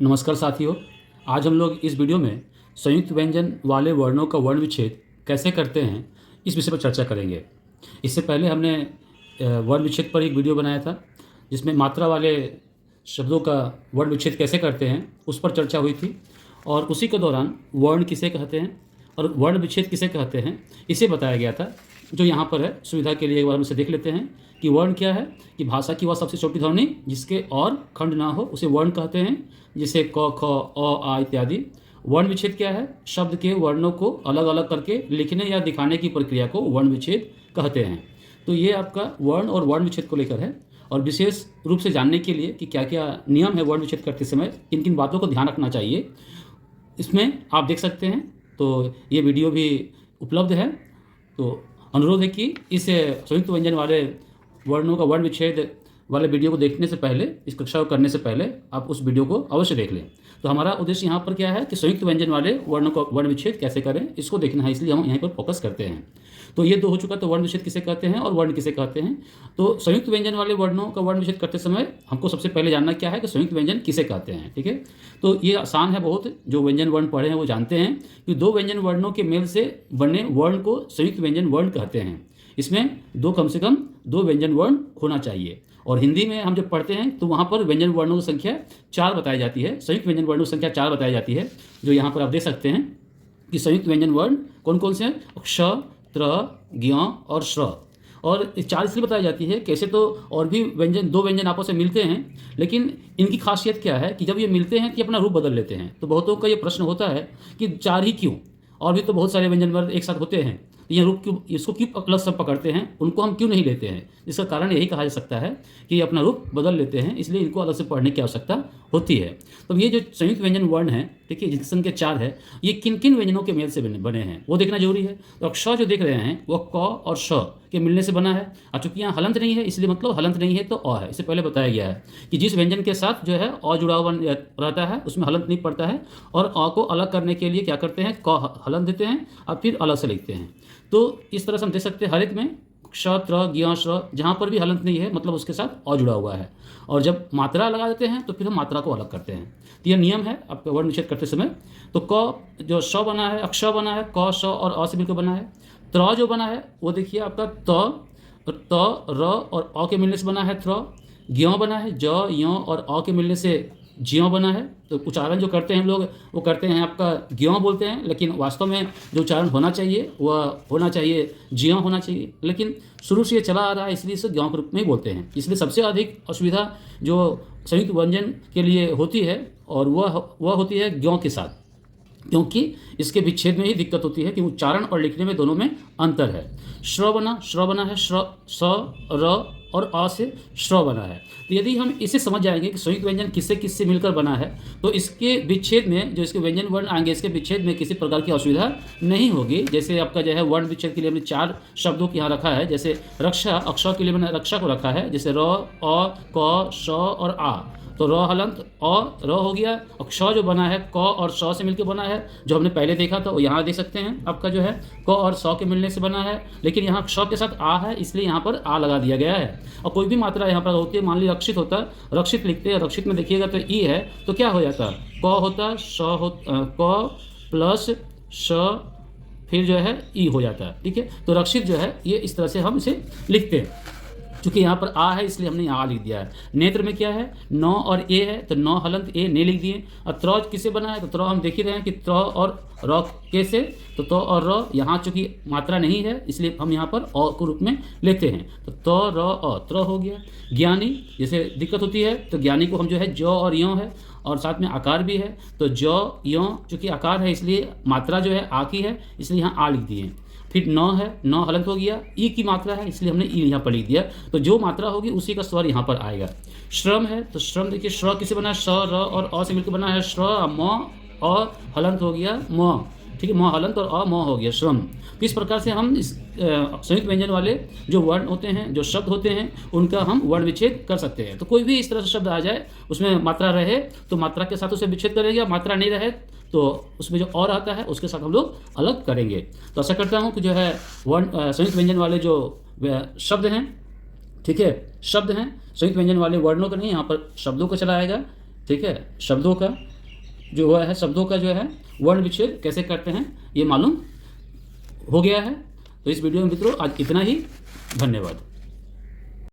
नमस्कार साथियों। आज हम लोग इस वीडियो में संयुक्त व्यंजन वाले वर्णों का वर्ण विच्छेद कैसे करते हैं इस विषय पर चर्चा करेंगे। इससे पहले हमने वर्ण विच्छेद पर एक वीडियो बनाया था जिसमें मात्रा वाले शब्दों का वर्ण विच्छेद कैसे करते हैं उस पर चर्चा हुई थी, और उसी के दौरान वर्ण किसे कहते हैं और वर्ण विच्छेद किसे कहते हैं इसे बताया गया था। जो यहाँ पर है, सुविधा के लिए एक बार हम इसे देख लेते हैं कि वर्ण क्या है। कि भाषा की वह सबसे छोटी ध्वनि जिसके और खंड ना हो उसे वर्ण कहते हैं, जैसे क, ख, अ, आ इत्यादि। वर्ण विच्छेद क्या है? शब्द के वर्णों को अलग अलग करके लिखने या दिखाने की प्रक्रिया को वर्ण विच्छेद कहते हैं। तो ये आपका वर्ण और वर्ण विच्छेद को लेकर है। और विशेष रूप से जानने के लिए कि क्या क्या नियम है वर्ण विच्छेद करते समय, किन किन बातों को ध्यान रखना चाहिए, इसमें आप देख सकते हैं। तो ये वीडियो भी उपलब्ध है। तो अनुरोध है कि इस संयुक्त व्यंजन वाले वर्णों का वर्ण विच्छेद वाले वीडियो को देखने से पहले, इस कक्षा को करने से पहले आप उस वीडियो को अवश्य देख लें। तो हमारा उद्देश्य यहाँ पर क्या है कि संयुक्त व्यंजन वाले वर्णों का वर्ण विच्छेद कैसे करें इसको देखना है, इसलिए हम यहीं पर फोकस करते हैं। तो ये दो हो चुका। तो वर्ण विच्छेद किसे कहते हैं और वर्ण किसे कहते हैं। तो संयुक्त व्यंजन वाले वर्णों का वर्ण विच्छेद करते समय हमको सबसे पहले जानना क्या है कि संयुक्त व्यंजन किसे कहते हैं। ठीक है, तो ये आसान है बहुत। जो व्यंजन वर्ण पढ़े हैं वो जानते हैं कि दो व्यंजन वर्णों के मेल से बने वर्ण को संयुक्त व्यंजन वर्ण कहते हैं। इसमें कम से कम दो व्यंजन वर्ण होना चाहिए। और हिंदी में हम जब पढ़ते हैं तो वहाँ पर व्यंजन वर्णों की संख्या 4 बताई जाती है। संयुक्त व्यंजन वर्णों की संख्या 4 बताई जाती है, जो यहाँ पर आप देख सकते हैं कि संयुक्त व्यंजन वर्ण कौन कौन से हैं? क्ष, त्र, ज्ञ और श्र। और 4 इसलिए बताई जाती है, कैसे तो और भी व्यंजन, दो व्यंजन आपस में मिलते हैं, लेकिन इनकी खासियत क्या है कि जब ये मिलते हैं कि अपना रूप बदल लेते हैं। तो बहुतों का ये प्रश्न होता है कि 4 ही क्यों, और भी तो बहुत सारे व्यंजन वर्ण एक साथ होते हैं, ये रूप क्यों, इसको क्यों अलग सब पकड़ते हैं, उनको हम क्यों नहीं लेते हैं? इसका कारण यही कहा जा सकता है कि ये अपना रूप बदल लेते हैं, इसलिए इनको अलग से पढ़ने की आवश्यकता होती है। तो ये जो संयुक्त व्यंजन वर्ण है, देखिए जिनकी संख्या 4 है, ये किन किन व्यंजनों के मेल से बने हैं वो देखना जरूरी है। तो क्ष जो देख रहे हैं वो क और श के मिलने से बना है। और चूंकि यहाँ हलंत नहीं है, इसलिए मतलब हलंत नहीं है तो अ है। इससे पहले बताया गया है कि जिस व्यंजन के साथ जो है अ जुड़ा हुआ रहता है उसमें हलंत नहीं पड़ता है, और अ को अलग करने के लिए क्या करते हैं, क हलंत देते हैं और फिर अलग से लिखते हैं। तो इस तरह से हम देख सकते हैं हर एक में क्ष, त्र, ज्ञ, श्र, जहाँ पर भी हलंत नहीं है मतलब उसके साथ अ जुड़ा हुआ है। और जब मात्रा लगा देते हैं तो फिर हम मात्रा को अलग करते हैं। तो यह नियम है आपका वर्ण विच्छेद करते समय। तो क जो श बना है, अक्ष बना है, क, श और अ से मिलकर बना है। त्र जो बना है वो देखिए आपका त, र और अ के मिलने से बना है त्र। ज्ञ बना है ज, य और अ के मिलने से ज्यों बना है। तो उच्चारण जो करते हैं हम लोग वो करते हैं आपका ज्यों बोलते हैं, लेकिन वास्तव में जो उच्चारण होना चाहिए वह होना चाहिए ज्यों होना चाहिए, लेकिन शुरू से ये चला आ रहा है इसलिए इसे ज्यों के रूप में ही बोलते हैं। इसलिए सबसे अधिक असुविधा जो संयुक्त व्यंजन के लिए होती है और वह होती है ज्यों के साथ, क्योंकि इसके विच्छेद में ही दिक्कत होती है कि उच्चारण और लिखने में दोनों में अंतर है। श्र बना है, श्र, स, र और अ से श्र बना है। तो यदि हम इसे समझ जाएंगे कि संयुक्त व्यंजन किससे किससे मिलकर बना है, तो इसके विच्छेद में जो इसके व्यंजन वर्ण आएंगे, इसके विच्छेद में किसी प्रकार की असुविधा नहीं होगी। जैसे आपका जो है वर्ण विच्छेद के लिए हमने 4 शब्दों को यहाँ रखा है। जैसे रक्षा, अक्षर के लिए मैंने रक्षा को रखा है, जैसे र, अ, क, श और आ। तो र हलंत र हो गया, और क्ष जो बना है क और श से मिलकर बना है, जो हमने पहले देखा था वो यहाँ देख सकते हैं आपका जो है क और श के मिलने से बना है। लेकिन यहाँ क्ष के साथ आ है इसलिए यहाँ पर आ लगा दिया गया है। और कोई भी मात्रा यहाँ पर होती है, मान लीजिए रक्षित होता, रक्षित लिखते हैं, रक्षित में देखिएगा तो ई है, तो क्या हो जाता, क होता, श हो, क प्लस श फिर जो है ई हो जाता है। ठीक है, तो रक्षित जो है ये इस तरह से हम इसे लिखते हैं। चूँकि यहाँ पर आ है इसलिए हमने यहाँ लिख दिया है। नेत्र में क्या है, न और ए है, तो न हलंत ए ने लिख दिए। और त्र किसे बना है, तो त्र हम देख ही रहे हैं कि त्र और र कैसे, तो त और र यहाँ चूँकि मात्रा नहीं है इसलिए हम यहाँ पर अ के रूप में लेते हैं। तो त, र, अ, त्र हो गया। ज्ञानी, जैसे दिक्कत होती है तो ज्ञानी को हम जो है ज और यों है, और साथ में आकार भी है, तो ज, यों चूँकि आकार है इसलिए मात्रा जो है आ की है इसलिए यहाँ आ लिख दिए। फिर न है, न हलंत हो गया, ई की मात्रा है इसलिए हमने ई यहाँ पर लिख दिया। तो जो मात्रा होगी उसी का स्वर यहाँ पर आएगा। श्रम है, तो श्रम देखिए श्र किसे बना है, श, र और अ से मिलकर बना है श्र, म, अ हलंत हो गया म। ठीक है, म हलंत और अ म हो गया श्रम। तो इस प्रकार से हम इस संयुक्त व्यंजन वाले जो वर्ण होते हैं, जो शब्द होते हैं, उनका हम वर्ण विच्छेद कर सकते हैं। तो कोई भी इस तरह से शब्द आ जाए, उसमें मात्रा रहे तो मात्रा के साथ उसे विच्छेद करेंगे, मात्रा नहीं रहे तो उसमें जो और आता है उसके साथ हम लोग अलग करेंगे। तो आशा करता हूँ कि जो है वर्ण संयुक्त व्यंजन वाले जो शब्द हैं, ठीक है, शब्द हैं, संयुक्त व्यंजन वाले वर्णों का नहीं, यहाँ पर शब्दों को चलाएगा। ठीक है, शब्दों का जो हुआ है शब्दों का जो है वर्ण विच्छेद कैसे करते हैं ये मालूम हो गया है। तो इस वीडियो में मित्रों आज इतना ही। धन्यवाद।